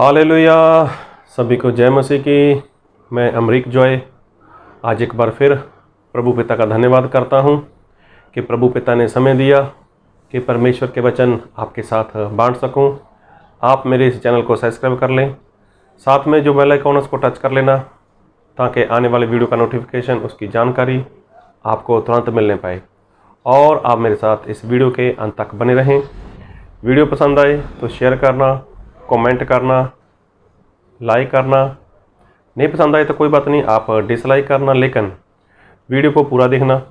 Hallelujah. सभी को जय मसीह की। मैं अमरीक जॉय आज एक बार फिर प्रभु पिता का धन्यवाद करता हूँ कि प्रभु पिता ने समय दिया कि परमेश्वर के वचन आपके साथ बांट सकूँ। आप मेरे इस चैनल को सब्सक्राइब कर लें, साथ में जो बेल आइकन उसको टच कर लेना ताकि आने वाले वीडियो का नोटिफिकेशन, उसकी जानकारी आपको तुरंत मिलने पाए। और आप मेरे साथ इस वीडियो के अंत तक बने रहें। वीडियो पसंद आए तो शेयर करना, कमेंट करना, लाइक करना। नहीं पसंद आए तो कोई बात नहीं, आप डिसलाइक करना, लेकिन वीडियो को पूरा देखना।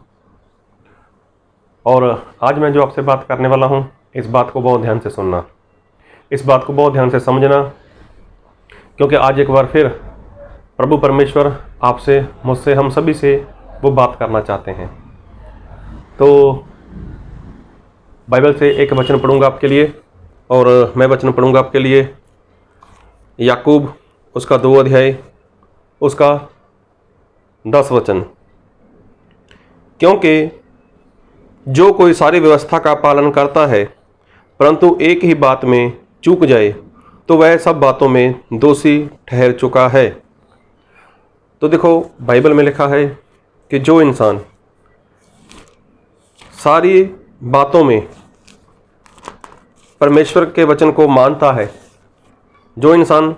और आज मैं जो आपसे बात करने वाला हूँ, इस बात को बहुत ध्यान से सुनना, इस बात को बहुत ध्यान से समझना, क्योंकि आज एक बार फिर प्रभु परमेश्वर आपसे, मुझसे, हम सभी से वो बात करना चाहते हैं। तो बाइबल से एक वचन पढ़ूंगा आपके लिए, और मैं वचन पढ़ूंगा आपके लिए याकूब उसका 2 अध्याय उसका 10 वचन। क्योंकि जो कोई सारी व्यवस्था का पालन करता है परंतु एक ही बात में चूक जाए तो वह सब बातों में दोषी ठहर चुका है। तो देखो, बाइबल में लिखा है कि जो इंसान सारी बातों में परमेश्वर के वचन को मानता है, जो इंसान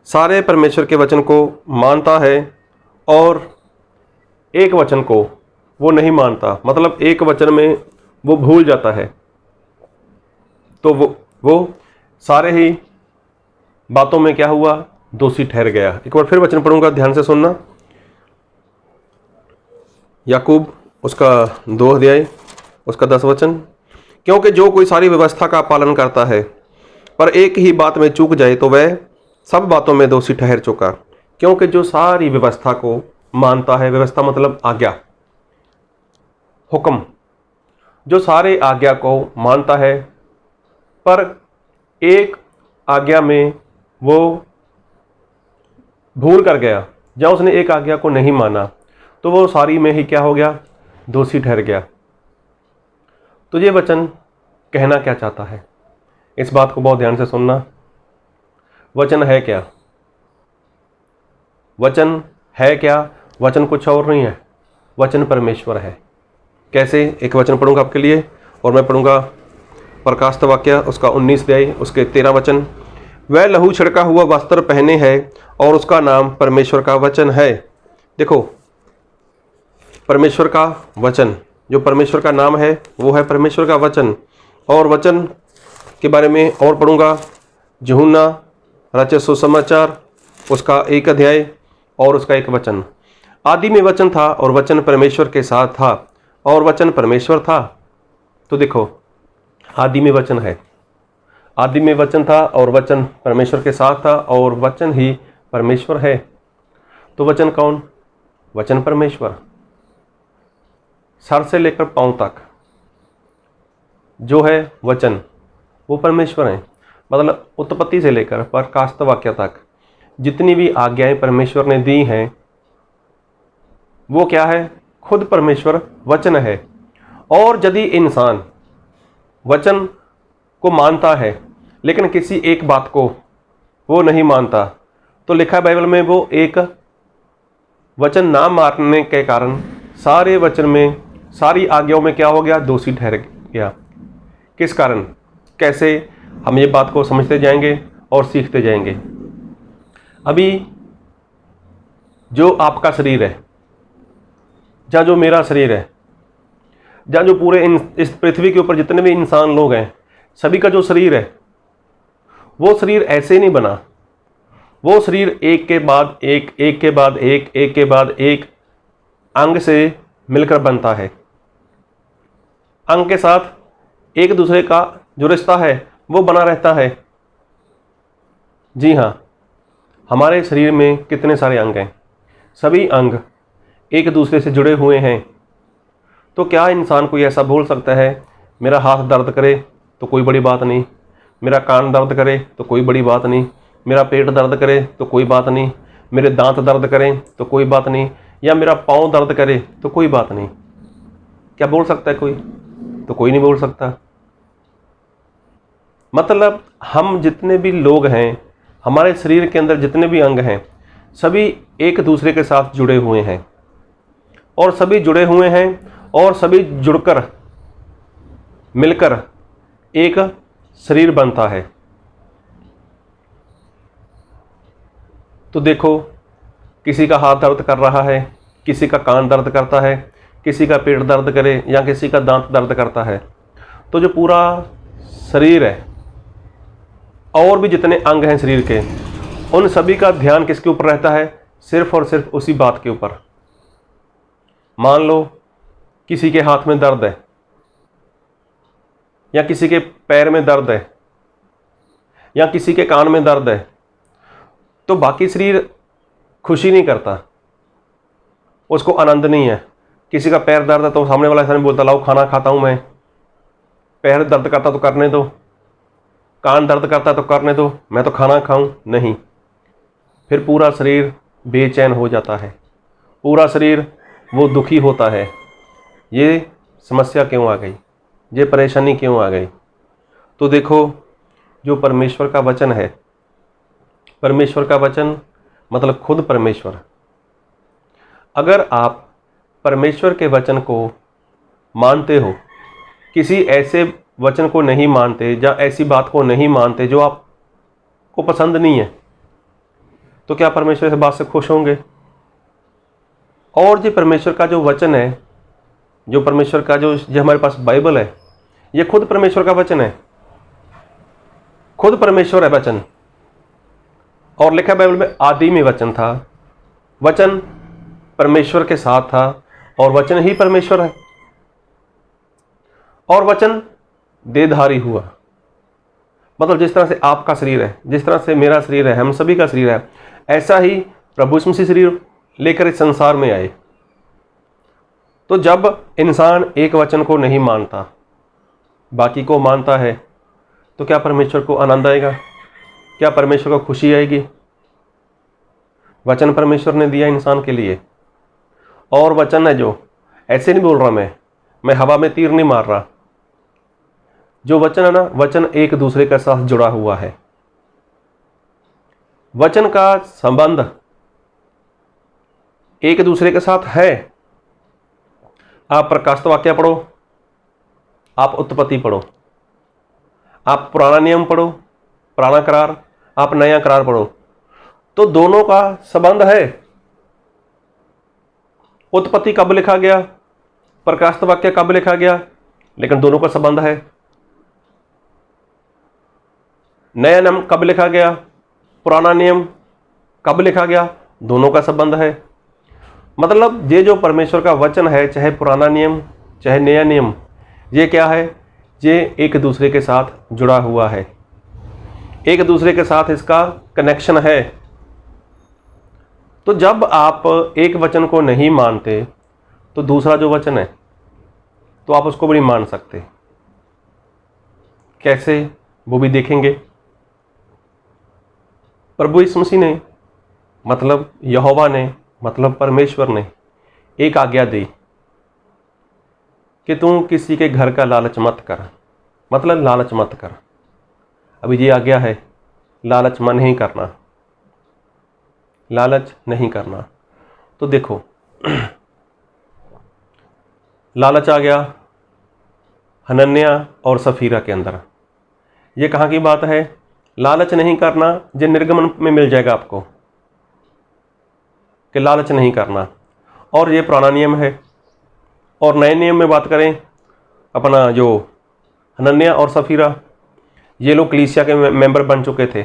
सारे परमेश्वर के वचन को मानता है और एक वचन को वो नहीं मानता, मतलब एक वचन में वो भूल जाता है, तो वो सारे ही बातों में क्या हुआ, दोषी ठहर गया। एक बार फिर वचन पढ़ूंगा, ध्यान से सुनना। याकूब उसका 2 अध्याय उसका 10 वचन। क्योंकि जो कोई सारी व्यवस्था का पालन करता है पर एक ही बात में चूक जाए तो वह सब बातों में दोषी ठहर चुका। क्योंकि जो सारी व्यवस्था को मानता है, व्यवस्था मतलब आज्ञा, हुक्म, जो सारे आज्ञा को मानता है पर एक आज्ञा में वो भूल कर गया, या उसने एक आज्ञा को नहीं माना, तो वो सारी में ही क्या हो गया, दोषी ठहर गया। तो ये वचन कहना क्या चाहता है, इस बात को बहुत ध्यान से सुनना। वचन है क्या? वचन है क्या? वचन कुछ और नहीं है, वचन परमेश्वर है। कैसे? एक वचन पढ़ूंगा आपके लिए, और मैं पढ़ूंगा प्रकाशित वाक्य उसका 19 अध्याय उसके 13 वचन। वह लहू छिड़का हुआ वस्त्र पहने है और उसका नाम परमेश्वर का वचन है। देखो, परमेश्वर का वचन, जो परमेश्वर का नाम है वो है परमेश्वर का वचन। और वचन के बारे में और पढ़ूंगा, यूहन्ना रचित सुसमाचार उसका 1 अध्याय और उसका 1 वचन। आदि में वचन था और वचन परमेश्वर के साथ था और वचन परमेश्वर था। तो देखो, आदि में वचन है, आदि में वचन था और वचन परमेश्वर के साथ था और वचन ही परमेश्वर है। तो वचन कौन? वचन परमेश्वर। सर से लेकर पांव तक जो है वचन वो परमेश्वर है। मतलब उत्पत्ति से लेकर प्रकाशित वाक्य तक जितनी भी आज्ञाएं परमेश्वर ने दी हैं वो क्या है? खुद परमेश्वर वचन है। और यदि इंसान वचन को मानता है लेकिन किसी एक बात को वो नहीं मानता, तो लिखा है बाइबल में, वो एक वचन ना मानने के कारण सारे वचन में, सारी आज्ञाओं में क्या हो गया? दोषी ठहर गया। किस कारण? कैसे? हम ये बात को समझते जाएंगे और सीखते जाएंगे। अभी जो आपका शरीर है, या जो मेरा शरीर है, या जो पूरे इस पृथ्वी के ऊपर जितने भी इंसान लोग हैं, सभी का जो शरीर है वो शरीर ऐसे नहीं बना। वो शरीर एक के बाद एक, एक के बाद एक, एक के बाद एक अंग से मिलकर बनता है। अंग के साथ एक दूसरे का जो रिश्ता है वो बना रहता है। जी हाँ, हमारे शरीर में कितने सारे अंग हैं, सभी अंग एक दूसरे से जुड़े हुए हैं। तो क्या इंसान कोई ऐसा बोल सकता है, मेरा हाथ दर्द करे तो कोई बड़ी बात नहीं, मेरा कान दर्द करे तो कोई बड़ी बात नहीं, मेरा पेट दर्द करे तो कोई बात नहीं, मेरे दांत दर्द करें तो कोई बात नहीं, या मेरा पाँव दर्द करे तो कोई बात नहीं? क्या बोल सकता है कोई? तो कोई नहीं बोल सकता। मतलब हम जितने भी लोग हैं, हमारे शरीर के अंदर जितने भी अंग हैं सभी एक दूसरे के साथ जुड़े हुए हैं, और सभी जुड़े हुए हैं और सभी जुड़कर मिलकर एक शरीर बनता है। तो देखो, किसी का हाथ दर्द कर रहा है, किसी का कान दर्द करता है, किसी का पेट दर्द करे या किसी का दांत दर्द करता है, तो जो पूरा शरीर है और भी जितने अंग हैं शरीर के, उन सभी का ध्यान किसके ऊपर रहता है? सिर्फ और सिर्फ उसी बात के ऊपर। मान लो किसी के हाथ में दर्द है या किसी के पैर में दर्द है या किसी के कान में दर्द है, तो बाकी शरीर खुशी नहीं करता, उसको आनंद नहीं है। किसी का पैर दर्द है तो सामने वाला ऐसा नहीं बोलता लाओ खाना खाता हूं मैं, पैर दर्द करता तो करने दो, कान दर्द करता तो करने दो, मैं तो खाना खाऊं नहीं। फिर पूरा शरीर बेचैन हो जाता है, पूरा शरीर वो दुखी होता है। ये समस्या क्यों आ गई, ये परेशानी क्यों आ गई? तो देखो, जो परमेश्वर का वचन है, परमेश्वर का वचन मतलब खुद परमेश्वर। अगर आप परमेश्वर के वचन को मानते हो, किसी ऐसे वचन को नहीं मानते या ऐसी बात को नहीं मानते जो आपको पसंद नहीं है, तो क्या परमेश्वर से बात से खुश होंगे? और जो परमेश्वर का जो वचन है, जो परमेश्वर का जो हमारे पास बाइबल है, ये खुद परमेश्वर का वचन है, खुद परमेश्वर है वचन। और लिखा है बाइबल में, आदि में वचन था, वचन परमेश्वर के साथ था और वचन ही परमेश्वर है, और वचन देहधारी हुआ। मतलब जिस तरह से आपका शरीर है, जिस तरह से मेरा शरीर है, हम सभी का शरीर है, ऐसा ही प्रभु यीशु मसीह शरीर लेकर इस संसार में आए। तो जब इंसान एक वचन को नहीं मानता, बाकी को मानता है, तो क्या परमेश्वर को आनंद आएगा? क्या परमेश्वर को खुशी आएगी? वचन परमेश्वर ने दिया इंसान के लिए, और वचन है जो, ऐसे नहीं बोल रहा मैं हवा में तीर नहीं मार रहा। जो वचन है ना, वचन एक दूसरे के साथ जुड़ा हुआ है। वचन का संबंध एक दूसरे के साथ है। आप प्रकाशित वाक्य पढ़ो, आप उत्पत्ति पढ़ो, आप पुराना नियम पढ़ो, पुराना करार, आप नया करार पढ़ो, तो दोनों का संबंध है। उत्पत्ति कब लिखा गया, प्रकाशित वाक्य कब लिखा गया, लेकिन दोनों का संबंध है। नया नियम कब लिखा गया, पुराना नियम कब लिखा गया, दोनों का संबंध है। मतलब ये जो परमेश्वर का वचन है, चाहे पुराना नियम चाहे नया नियम, ये क्या है? ये एक दूसरे के साथ जुड़ा हुआ है, एक दूसरे के साथ इसका कनेक्शन है। तो जब आप एक वचन को नहीं मानते, तो दूसरा जो वचन है तो आप उसको भी नहीं मान सकते। कैसे, वो भी देखेंगे। प्रभु यीशु मसीह ने, मतलब यहोवा ने, मतलब परमेश्वर ने एक आज्ञा दी कि तू किसी के घर का लालच मत कर, मतलब लालच मत कर। अभी ये आज्ञा है, लालच मन नहीं करना, लालच नहीं करना। तो देखो, लालच आ गया हनन्याह और सफीरा के अंदर। ये कहाँ की बात है? लालच नहीं करना, ये निर्गमन में मिल जाएगा आपको कि लालच नहीं करना, और ये पुराना नियम है। और नए नियम में बात करें, अपना जो हनन्याह और सफीरा, ये लोग कलीसिया के मेंबर बन चुके थे,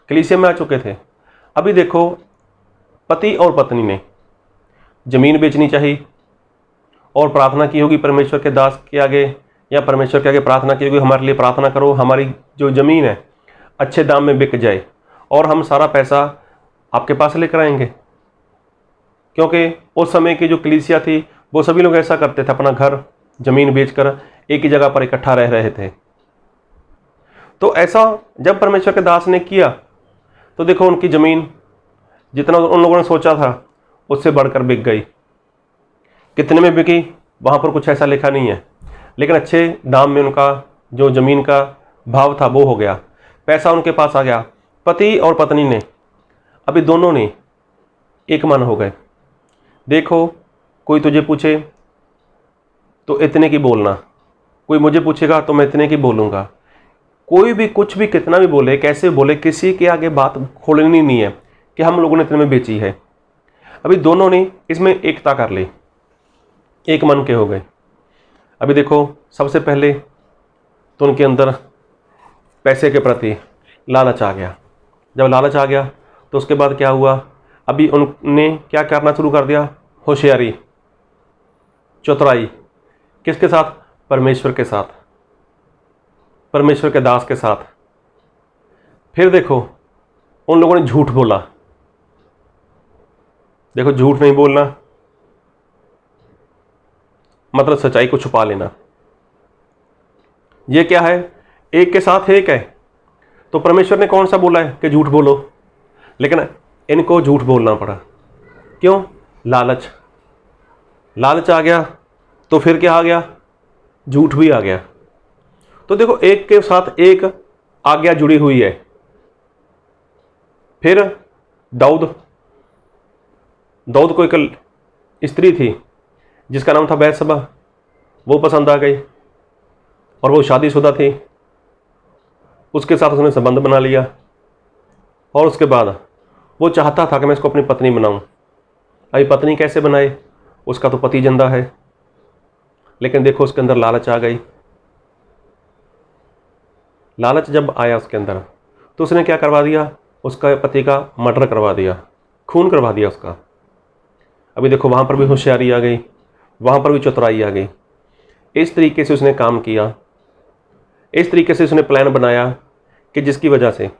कलीसिया में आ चुके थे। अभी देखो, पति और पत्नी ने जमीन बेचनी चाहिए और प्रार्थना की होगी परमेश्वर के दास के आगे, या परमेश्वर के आगे प्रार्थना की होगी, हमारे लिए प्रार्थना करो, हमारी जो ज़मीन है अच्छे दाम में बिक जाए और हम सारा पैसा आपके पास लेकर आएंगे। क्योंकि उस समय की जो कलीसिया थी, वो सभी लोग ऐसा करते थे, अपना घर ज़मीन बेचकर एक ही जगह पर इकट्ठा रह रहे थे। तो ऐसा जब परमेश्वर के दास ने किया, तो देखो उनकी ज़मीन जितना उन लोगों ने सोचा था उससे बढ़कर बिक गई। कितने में बिकी वहाँ पर कुछ ऐसा लिखा नहीं है, लेकिन अच्छे दाम में उनका जो ज़मीन का भाव था वो हो गया। पैसा उनके पास आ गया, पति और पत्नी ने अभी दोनों ने एक मन हो गए। देखो, कोई तुझे पूछे तो इतने की बोलना, कोई मुझे पूछेगा तो मैं इतने की बोलूँगा। कोई भी कुछ भी कितना भी बोले, कैसे बोले, किसी के आगे बात खोलनी नहीं है कि हम लोगों ने इतने में बेची है। अभी दोनों ने इसमें एकता कर ली, एक मन के हो गए। अभी देखो, सबसे पहले तो उनके अंदर पैसे के प्रति लालच आ गया। जब लालच आ गया तो उसके बाद क्या हुआ, अभी उनने क्या करना शुरू कर दिया, होशियारी, चतुराई। किसके साथ? परमेश्वर के साथ, परमेश्वर के दास के साथ। फिर देखो, उन लोगों ने झूठ बोला। देखो, झूठ नहीं बोलना मतलब सच्चाई को छुपा लेना। ये क्या है? एक के साथ एक है। तो परमेश्वर ने कौन सा बोला है कि झूठ बोलो, लेकिन इनको झूठ बोलना पड़ा। क्यों? लालच। लालच आ गया तो फिर क्या आ गया? झूठ भी आ गया। तो देखो, एक के साथ एक आज्ञा जुड़ी हुई है। फिर दाऊद को एक स्त्री थी जिसका नाम था बैतशबा, वो पसंद आ गई और वो शादीशुदा थी। उसके साथ उसने संबंध बना लिया और उसके बाद वो चाहता था कि मैं इसको अपनी पत्नी बनाऊं। अभी पत्नी कैसे बनाए? उसका तो पति जिंदा है, लेकिन देखो उसके अंदर लालच आ गई। लालच जब आया उसके अंदर तो उसने क्या करवा दिया? उसका पति का मर्डर करवा दिया, खून करवा दिया उसका। अभी देखो, वहाँ पर भी होशियारी आ गई, वहाँ पर भी चतुराई आ गई। इस तरीके से उसने काम किया, इस तरीके से उसने प्लान बनाया कि जिसकी वजह से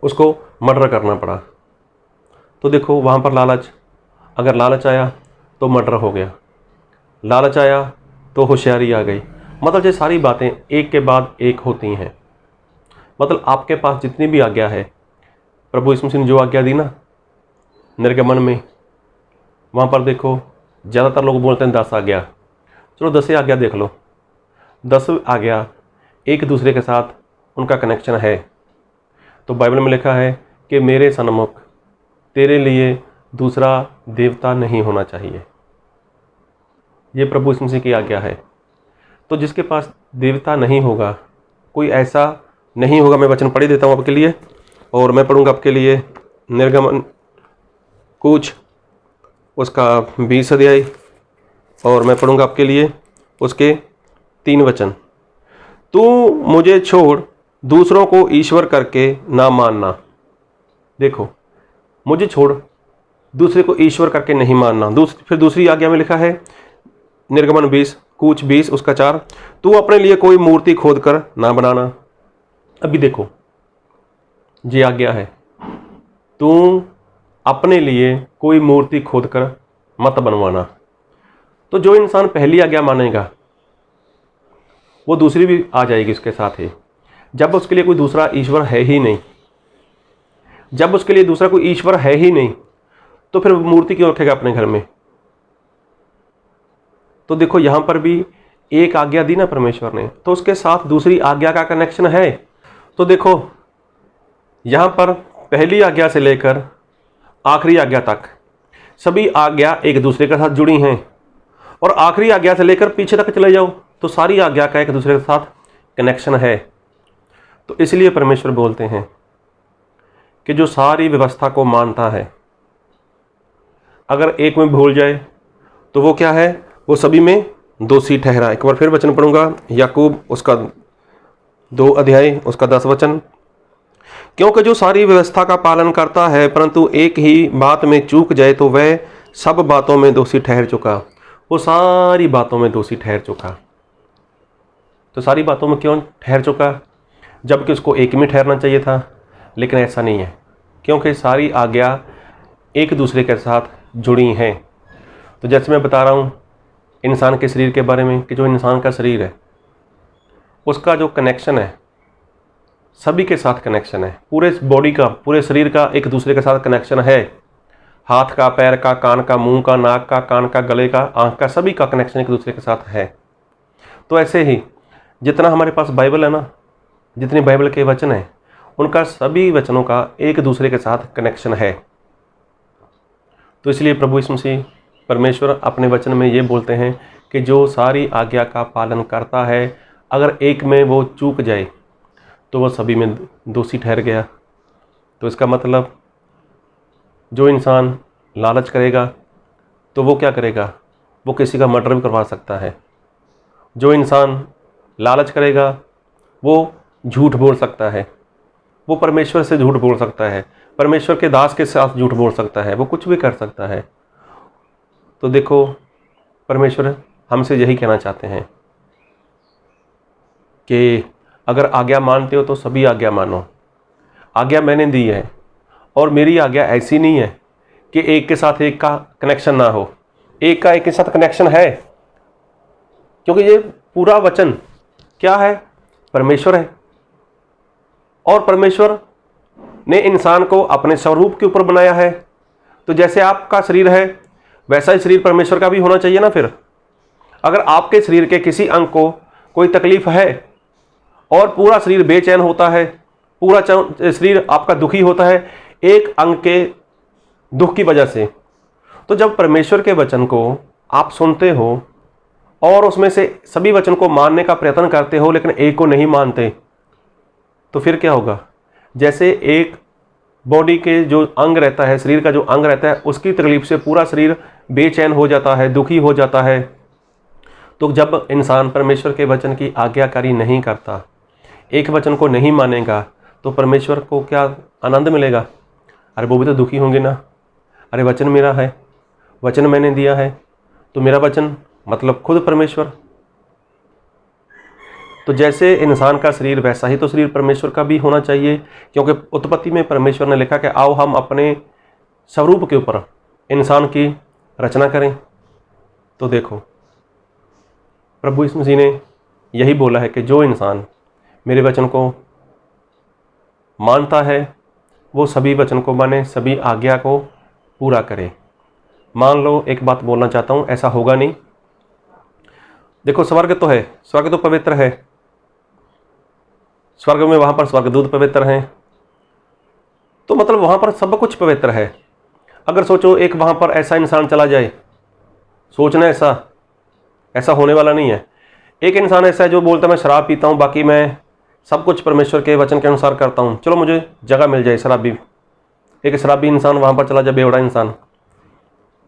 उसको मर्डर करना पड़ा। तो देखो, वहाँ पर लालच, अगर लालच आया तो मर्डर हो गया, लालच आया तो होशियारी आ गई। मतलब ये सारी बातें एक के बाद एक होती हैं। मतलब आपके पास जितनी भी आज्ञा है, प्रभु यीशु मसीह ने जो आज्ञा दी ना निर्गमन में, वहाँ पर देखो ज़्यादातर लोग बोलते हैं 10 आज्ञा। चलो 10 आज्ञा देख लो, 10 आज्ञा एक दूसरे के साथ उनका कनेक्शन है। तो बाइबल में लिखा है कि मेरे सन्मुख तेरे लिए दूसरा देवता नहीं होना चाहिए। ये प्रभु यीशु मसीह की आज्ञा है। तो जिसके पास देवता नहीं होगा, कोई ऐसा नहीं होगा। मैं वचन पढ़ी देता हूँ आपके लिए, और मैं पढ़ूंगा आपके लिए निर्गमन कूच उसका 20 अध्याय, और मैं पढ़ूंगा आपके लिए उसके 3 वचन। तू मुझे छोड़ दूसरों को ईश्वर करके ना मानना। देखो, मुझे छोड़ दूसरे को ईश्वर करके नहीं मानना। फिर दूसरी आज्ञा में लिखा है निर्गमन 20 कूच 20 उसका 4, तू अपने लिए कोई मूर्ति खोद कर ना बनाना। अभी देखो, ये आज्ञा है, तू अपने लिए कोई मूर्ति खोद कर मत बनवाना। तो जो इंसान पहली आज्ञा मानेगा वो दूसरी भी आ जाएगी उसके साथ ही। जब उसके लिए कोई दूसरा ईश्वर है ही नहीं, जब उसके लिए दूसरा कोई ईश्वर है ही नहीं, तो फिर मूर्ति क्यों रखेगा अपने घर में? तो देखो, यहां पर भी एक आज्ञा दी ना परमेश्वर ने, तो उसके साथ दूसरी आज्ञा का कनेक्शन है। तो देखो, यहां पर पहली आज्ञा से लेकर आखिरी आज्ञा तक सभी आज्ञा एक दूसरे के साथ जुड़ी हैं, और आखिरी आज्ञा से लेकर पीछे तक चले जाओ तो सारी आज्ञा का एक दूसरे के साथ कनेक्शन है। तो इसलिए परमेश्वर बोलते हैं कि जो सारी व्यवस्था को मानता है, अगर एक में भूल जाए तो वो क्या है? वो सभी में दोषी ठहरा। एक बार फिर वचन पढ़ूंगा, याकूब उसका 2 अध्याय उसका 10 वचन। क्योंकि जो सारी व्यवस्था का पालन करता है परंतु एक ही बात में चूक जाए तो वह सब बातों में दोषी ठहर चुका। वो सारी बातों में दोषी ठहर चुका। तो सारी बातों में क्यों ठहर चुका? जबकि उसको एक में ठहरना चाहिए था, लेकिन ऐसा नहीं है, क्योंकि सारी आज्ञा एक दूसरे के साथ जुड़ी हैं। तो जैसे मैं बता रहा हूँ इंसान के शरीर के बारे में, कि जो इंसान का शरीर है उसका जो कनेक्शन है सभी के साथ कनेक्शन है। पूरे बॉडी का, पूरे शरीर का एक दूसरे के साथ कनेक्शन है। हाथ का, पैर का, कान का, मुंह का, नाक का, कान का, गले का, आँख का, सभी का कनेक्शन एक दूसरे के साथ है। तो ऐसे ही जितना हमारे पास बाइबल है ना, जितने बाइबल के वचन हैं उनका सभी वचनों का एक दूसरे के साथ कनेक्शन है। तो इसलिए प्रभु यीशु मसीह परमेश्वर अपने वचन में ये बोलते हैं कि जो सारी आज्ञा का पालन करता है, अगर एक में वो चूक जाए तो वह सभी में दोषी ठहर गया। तो इसका मतलब जो इंसान लालच करेगा तो वो क्या करेगा, वो किसी का मर्डर भी करवा सकता है। जो इंसान लालच करेगा वो झूठ बोल सकता है, वो परमेश्वर से झूठ बोल सकता है, परमेश्वर के दास के साथ झूठ बोल सकता है, वो कुछ भी कर सकता है। तो देखो, परमेश्वर हमसे यही कहना चाहते हैं कि अगर आज्ञा मानते हो तो सभी आज्ञा मानो। आज्ञा मैंने दी है और मेरी आज्ञा ऐसी नहीं है कि एक के साथ एक का कनेक्शन ना हो। एक का एक के साथ कनेक्शन है, क्योंकि ये पूरा वचन क्या है, परमेश्वर है। और परमेश्वर ने इंसान को अपने स्वरूप के ऊपर बनाया है। तो जैसे आपका शरीर है वैसा ही शरीर परमेश्वर का भी होना चाहिए ना। फिर अगर आपके शरीर के किसी अंग को कोई तकलीफ है और पूरा शरीर बेचैन होता है, पूरा शरीर आपका दुखी होता है एक अंग के दुख की वजह से, तो जब परमेश्वर के वचन को आप सुनते हो और उसमें से सभी वचन को मानने का प्रयत्न करते हो लेकिन एक को नहीं मानते, तो फिर क्या होगा। जैसे एक बॉडी के जो अंग रहता है, शरीर का जो अंग रहता है, उसकी तकलीफ से पूरा शरीर बेचैन हो जाता है, दुखी हो जाता है। तो जब इंसान परमेश्वर के वचन की आज्ञाकारी नहीं करता, एक वचन को नहीं मानेगा, तो परमेश्वर को क्या आनंद मिलेगा। अरे वो भी तो दुखी होंगे ना। अरे वचन मेरा है, वचन मैंने दिया है, तो मेरा वचन मतलब खुद परमेश्वर। तो जैसे इंसान का शरीर वैसा ही तो शरीर परमेश्वर का भी होना चाहिए, क्योंकि उत्पत्ति में परमेश्वर ने लिखा कि आओ हम अपने स्वरूप के ऊपर इंसान की रचना करें। तो देखो, प्रभु यीशु मसीह ने यही बोला है कि जो इंसान मेरे वचन को मानता है वो सभी वचन को माने, सभी आज्ञा को पूरा करे। मान लो, एक बात बोलना चाहता हूँ, ऐसा होगा नहीं। देखो, स्वर्ग तो है, स्वर्ग तो पवित्र है, स्वर्ग में वहाँ पर स्वर्गदूत पवित्र हैं, तो मतलब वहाँ पर सब कुछ पवित्र है। अगर सोचो एक वहाँ पर ऐसा इंसान चला जाए, सोचना ऐसा होने वाला नहीं है। एक इंसान ऐसा है जो बोलता है मैं शराब पीता हूँ, बाकी मैं सब कुछ परमेश्वर के वचन के अनुसार करता हूँ, चलो मुझे जगह मिल जाए शराबी। एक शराबी इंसान वहाँ पर चला जाए, बेवड़ा इंसान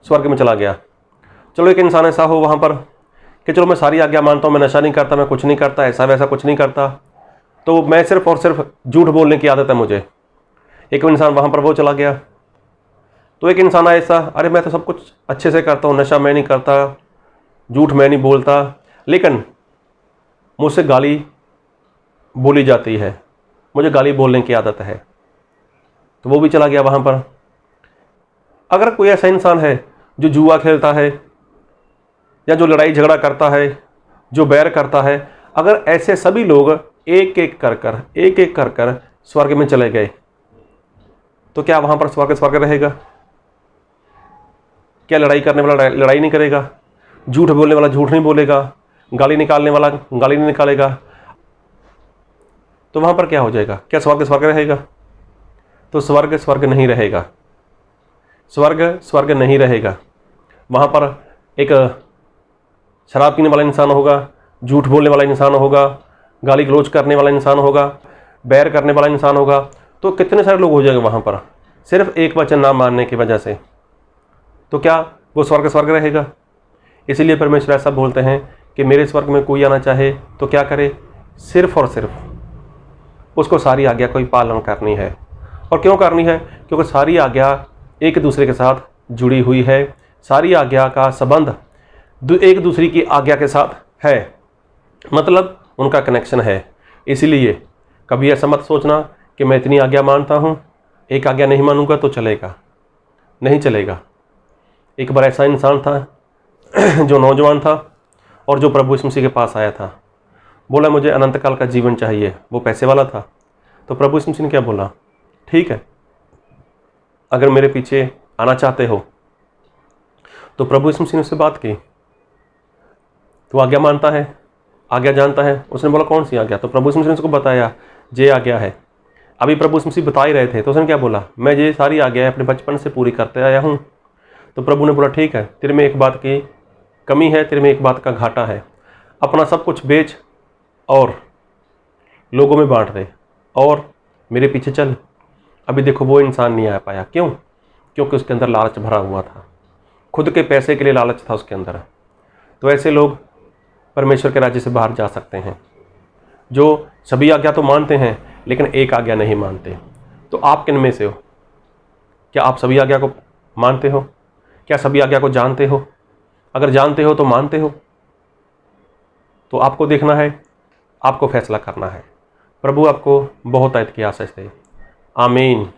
स्वर्ग में चला गया। चलो एक इंसान ऐसा हो वहाँ पर कि चलो मैं सारी आज्ञा मानता हूँ, मैं नशा नहीं करता, मैं कुछ नहीं करता, ऐसा वैसा कुछ नहीं करता, तो मैं सिर्फ और सिर्फ झूठ बोलने की आदत है मुझे। एक इंसान वहाँ पर वो चला गया। तो एक इंसान ऐसा, अरे मैं तो सब कुछ अच्छे से करता हूँ, नशा मैं नहीं करता, झूठ मैं नहीं बोलता, लेकिन मुझसे गाली बोली जाती है, मुझे गाली बोलने की आदत है, तो वो भी चला गया वहाँ पर। अगर कोई ऐसा इंसान है जो जुआ खेलता है या जो लड़ाई झगड़ा करता है, जो बैर करता है, अगर ऐसे सभी लोग एक एक कर कर स्वर्ग में चले गए, तो क्या वहाँ पर स्वर्ग रहेगा? क्या लड़ाई करने वाला लड़ाई नहीं करेगा, झूठ बोलने वाला झूठ नहीं बोलेगा, गाली निकालने वाला गाली नहीं निकालेगा, तो वहाँ पर क्या हो जाएगा? क्या स्वर्ग रहेगा? तो स्वर्ग नहीं रहेगा, स्वर्ग नहीं रहेगा। वहाँ पर एक शराब पीने वाला इंसान होगा, झूठ बोलने वाला इंसान होगा, गाली गलौज करने वाला इंसान होगा, बैर करने वाला इंसान होगा, तो कितने सारे लोग हो जाएंगे वहाँ पर सिर्फ एक वचन ना मानने की वजह से। तो क्या वो स्वर्ग रहेगा? इसीलिए परमेश्वर ऐसा बोलते हैं कि मेरे स्वर्ग में कोई आना चाहे तो क्या करे, सिर्फ और सिर्फ उसको सारी आज्ञा को ही पालन करनी है। और क्यों करनी है? क्योंकि सारी आज्ञा एक दूसरे के साथ जुड़ी हुई है, सारी आज्ञा का संबंध एक दूसरे की आज्ञा के साथ है, मतलब उनका कनेक्शन है। इसीलिए कभी ऐसा मत सोचना कि मैं इतनी आज्ञा मानता हूँ, एक आज्ञा नहीं मानूंगा तो चलेगा, नहीं चलेगा। एक बार ऐसा इंसान था जो नौजवान था और जो प्रभु यीशु मसीह के पास आया था, बोला मुझे अनंत काल का जीवन चाहिए। वो पैसे वाला था। तो प्रभु यीशु मसीह ने क्या बोला? ठीक है, अगर मेरे पीछे आना चाहते हो। तो प्रभु यीशु मसीह ने उससे बात की, तो आज्ञा मानता है, आज्ञा जानता है? उसने बोला कौन सी आज्ञा? तो प्रभु यीशु मसीह ने उसको बताया ये आज्ञा है। अभी प्रभु यीशु मसीह बता ही रहे थे, तो उसने क्या बोला, मैं ये सारी आज्ञाएं अपने बचपन से पूरी करते आया हूँ। तो प्रभु ने बोला ठीक है, तेरे में एक बात की कमी है, तेरे में एक बात का घाटा है, अपना सब कुछ बेच और लोगों में बांट दे और मेरे पीछे चल। अभी देखो वो इंसान नहीं आ पाया, क्यों? क्योंकि उसके अंदर लालच भरा हुआ था, खुद के पैसे के लिए लालच था उसके अंदर। तो ऐसे लोग परमेश्वर के राज्य से बाहर जा सकते हैं, जो सभी आज्ञा तो मानते हैं लेकिन एक आज्ञा नहीं मानते। तो आप किन में से हो? क्या आप सभी आज्ञा को मानते हो? क्या सभी आज्ञा को जानते हो? अगर जानते हो तो मानते हो? तो आपको देखना है, आपको फैसला करना है। प्रभु आपको बहुत आयत की आशीष दे। आमीन।